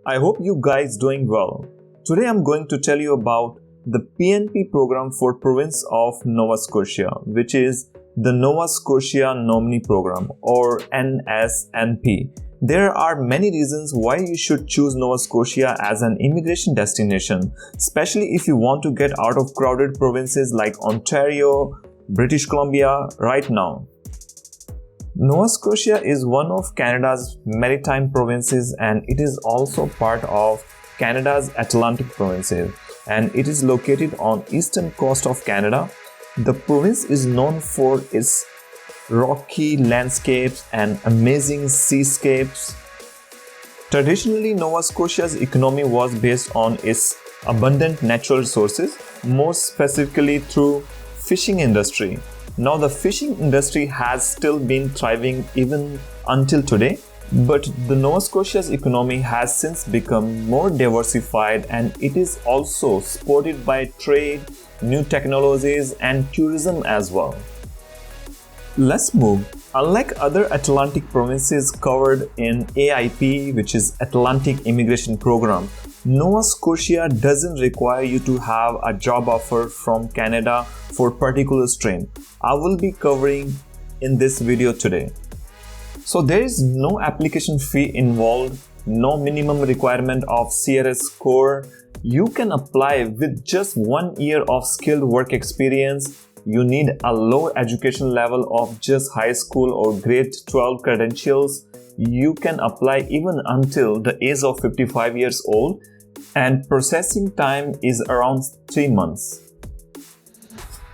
I hope you guys doing well. Today I'm going to tell you about the PNP program for province of Nova Scotia, which is the Nova Scotia Nominee Program or NSNP. There are many reasons why you should choose Nova Scotia as an immigration destination, especially if you want to get out of crowded provinces like Ontario, British Columbia right now. Nova Scotia is one of Canada's maritime provinces and it is also part of Canada's Atlantic provinces, and it is located on eastern coast of Canada. The province is known for its rocky landscapes and amazing seascapes. Traditionally, Nova Scotia's economy was based on its abundant natural resources, more specifically through fishing industry. Now the fishing industry has still been thriving even until today, but the Nova Scotia's economy has since become more diversified and it is also supported by trade, new technologies and tourism as well. Let's move. Unlike other Atlantic provinces covered in AIP, which is Atlantic Immigration Program, Nova Scotia doesn't require you to have a job offer from Canada for a particular stream. I will be covering in this video today. So there is no application fee involved, no minimum requirement of CRS score. You can apply with just 1 year of skilled work experience. You need a low education level of just high school or grade 12 credentials. You can apply even until the age of 55 years old, and processing time is around 3 months.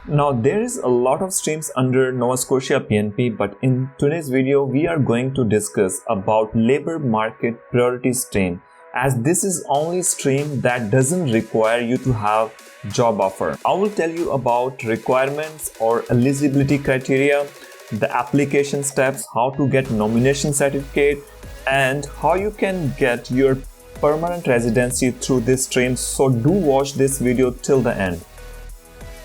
Now there is a lot of streams under Nova Scotia PNP, but in today's video we are going to discuss about labor market priority stream, as this is only stream that doesn't require you to have job offer. I will tell you about requirements or eligibility criteria, the application steps, how to get nomination certificate, and how you can get your permanent residency through this stream. So do watch this video till the end.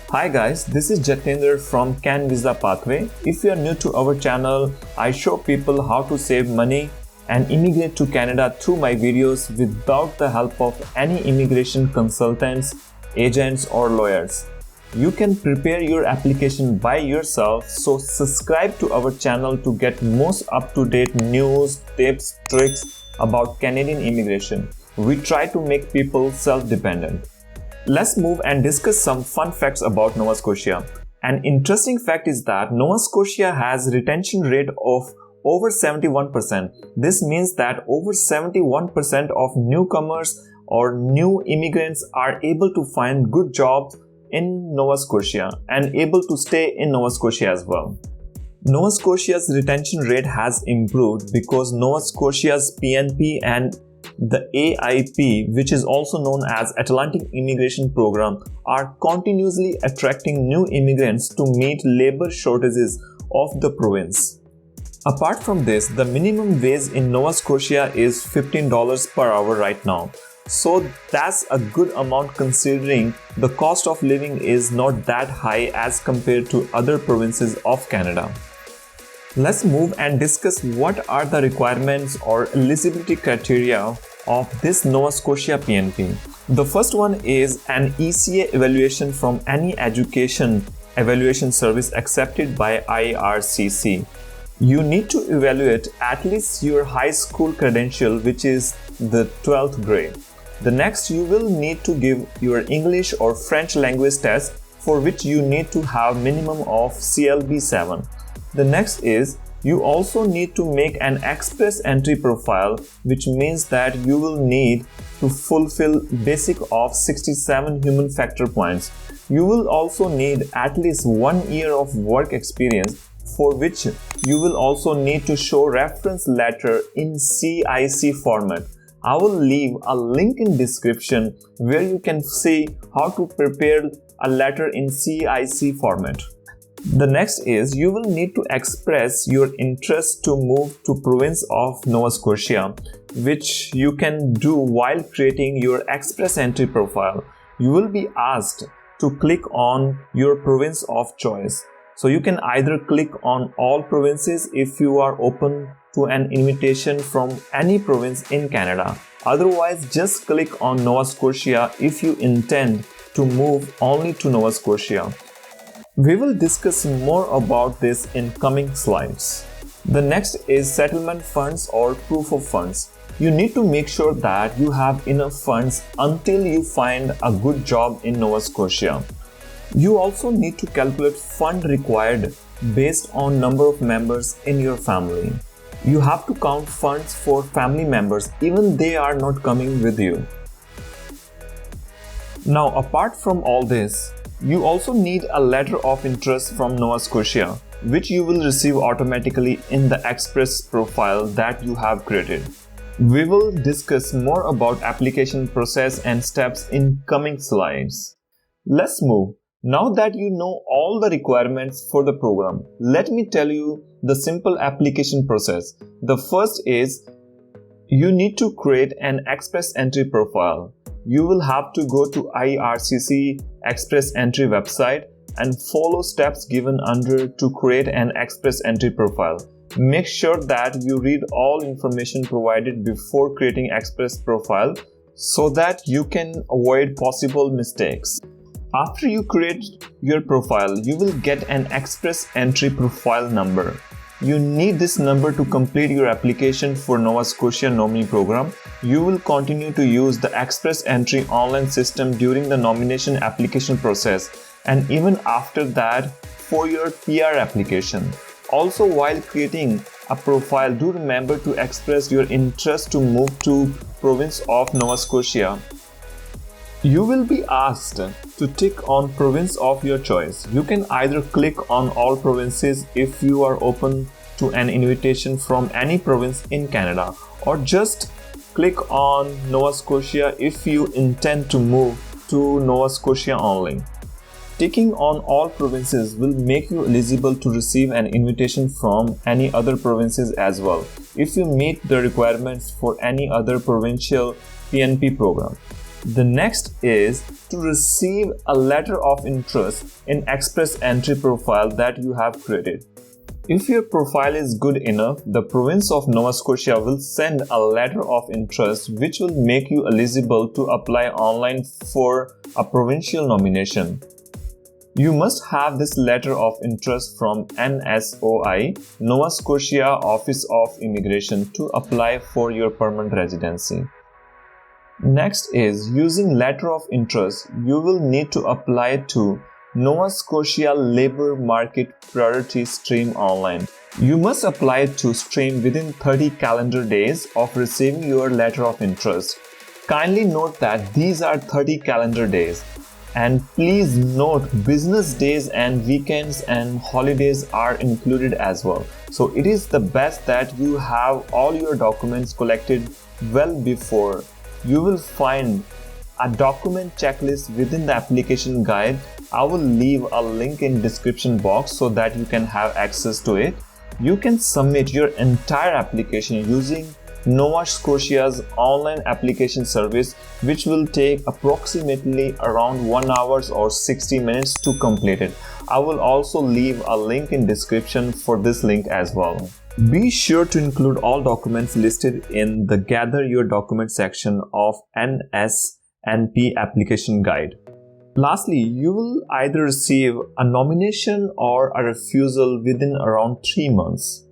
Hi guys, this is Jatinder from Can Visa Pathway. If you are new to our channel, I show people how to save money and immigrate to Canada through my videos without the help of any immigration consultants, agents or lawyers. You can prepare your application by yourself, so subscribe to our channel to get most up-to-date news, tips, tricks about Canadian immigration. We try to make people self-dependent. Let's move and discuss some fun facts about Nova Scotia. An interesting fact is that Nova Scotia has retention rate of over 71%. This means that over 71% of newcomers or new immigrants are able to find good jobs in Nova Scotia and able to stay in Nova Scotia as well. Nova Scotia's retention rate has improved because Nova Scotia's PNP and the AIP, which is also known as Atlantic Immigration Program, are continuously attracting new immigrants to meet labor shortages of the province. Apart from this, the minimum wage in Nova Scotia is $15 per hour right now. So that's a good amount considering the cost of living is not that high as compared to other provinces of Canada. Let's move and discuss what are the requirements or eligibility criteria of this Nova Scotia PNP. The first one is an ECA evaluation from any education evaluation service accepted by IRCC. You need to evaluate at least your high school credential, which is the 12th grade. The next, you will need to give your English or French language test, for which you need to have minimum of CLB 7. The next is you also need to make an express entry profile, which means that you will need to fulfill basic of 67 human factor points. You will also need at least 1 year of work experience, for which you will also need to show reference letter in CIC format. I will leave a link in description where you can see how to prepare a letter in CIC format. The next is you will need to express your interest to move to province of Nova Scotia, which you can do while creating your express entry profile. You will be asked to click on your province of choice. So you can either click on all provinces if you are open to an invitation from any province in Canada, Otherwise, just click on Nova Scotia if you intend to move only to Nova Scotia. We will discuss more about this in coming slides. The next is settlement funds or proof of funds. You need to make sure that you have enough funds until you find a good job in Nova Scotia. You also need to calculate fund required based on number of members in your family. You have to count funds for family members even they are not coming with you. Now, apart from all this, you also need a letter of interest from Nova Scotia, which you will receive automatically in the Express profile that you have created. We will discuss more about application process and steps in coming slides. Let's move. Now that you know all the requirements for the program, let me tell you the simple application process. The first is you need to create an Express Entry profile. You will have to go to IRCC Express Entry website and follow steps given under to create an Express Entry profile. Make sure that you read all information provided before creating Express profile so that you can avoid possible mistakes. After you create your profile, you will get an Express Entry profile number. You need this number to complete your application for Nova Scotia nominee program. You will continue to use the Express Entry online system during the nomination application process and even after that for your PR application. Also, while creating a profile, do remember to express your interest to move to province of Nova Scotia. You will be asked to tick on province of your choice. You can either click on all provinces if you are open to an invitation from any province in Canada, or just click on Nova Scotia if you intend to move to Nova Scotia only. Ticking on all provinces will make you eligible to receive an invitation from any other provinces as well if you meet the requirements for any other provincial PNP program. The next is to receive a letter of interest in Express Entry profile that you have created. If your profile is good enough, the province of Nova Scotia will send a letter of interest which will make you eligible to apply online for a provincial nomination. You must have this letter of interest from NSOI, Nova Scotia Office of Immigration, to apply for your permanent residency. Next is using letter of interest. You will need to apply to Nova Scotia Labour Market Priority Stream online. You must apply to stream within 30 calendar days of receiving your letter of interest. Kindly note that these are 30 calendar days. And please note business days and weekends and holidays are included as well. So it is the best that you have all your documents collected well before. You will find a document checklist within the application guide. I will leave a link in description box so that you can have access to it. You can submit your entire application using Nova Scotia's online application service, which will take approximately around 1 hour or 60 minutes to complete it. I will also leave a link in description for this link as well. Be sure to include all documents listed in the Gather Your Document section of NSNP application guide. Lastly, you will either receive a nomination or a refusal within around 3 months.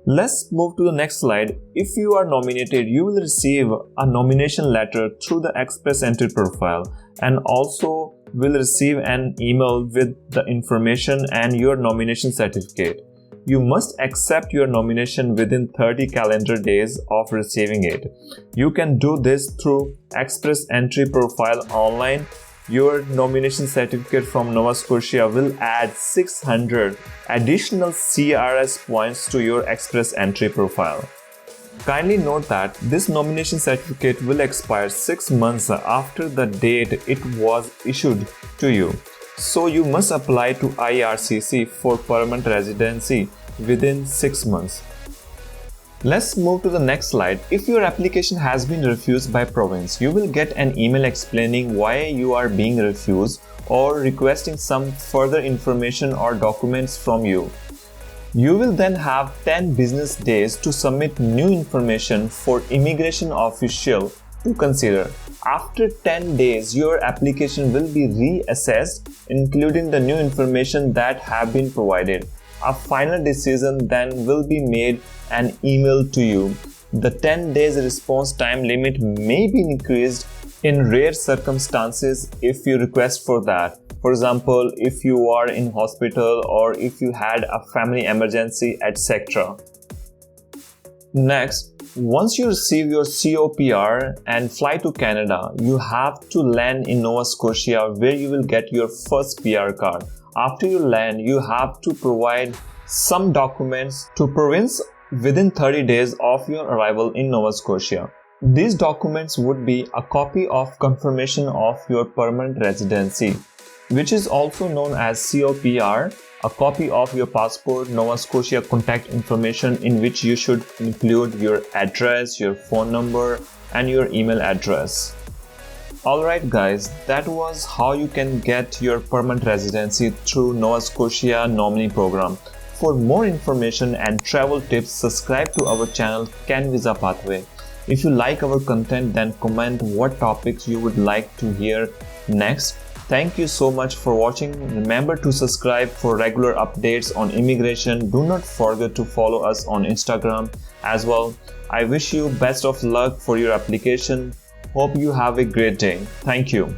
Let's move to the next slide. If you are nominated, you will receive a nomination letter through the Express Entry profile and also will receive an email with the information and your nomination certificate. You must accept your nomination within 30 calendar days of receiving it. You can do this through Express Entry profile online. Your nomination certificate from Nova Scotia will add 600 additional CRS points to your Express Entry profile. Kindly note that this nomination certificate will expire 6 months after the date it was issued to you. So you must apply to IRCC for permanent residency within 6 months. Let's move to the next slide. If your application has been refused by province, you will get an email explaining why you are being refused or requesting some further information or documents from you. You will then have 10 business days to submit new information for immigration official to consider. After 10 days, your application will be reassessed, including the new information that have been provided. A final decision then will be made and emailed to you. The 10 days response time limit may be increased in rare circumstances if you request for that. For example, if you are in hospital or if you had a family emergency, etc. Next, once you receive your COPR and fly to Canada, you have to land in Nova Scotia where you will get your first PR card. After you land, you have to provide some documents to province within 30 days of your arrival in Nova Scotia. These documents would be a copy of confirmation of your permanent residency, which is also known as COPR, a copy of your passport, Nova Scotia contact information in which you should include your address, your phone number, and your email address. Alright guys, that was how you can get your permanent residency through Nova Scotia nominee program. For more information and travel tips, subscribe to our channel Can Visa Pathway. If you like our content, then comment what topics you would like to hear next. Thank you so much for watching. Remember to subscribe for regular updates on immigration. Do not forget to follow us on Instagram as well. I wish you best of luck for your application. Hope you have a great day. Thank you.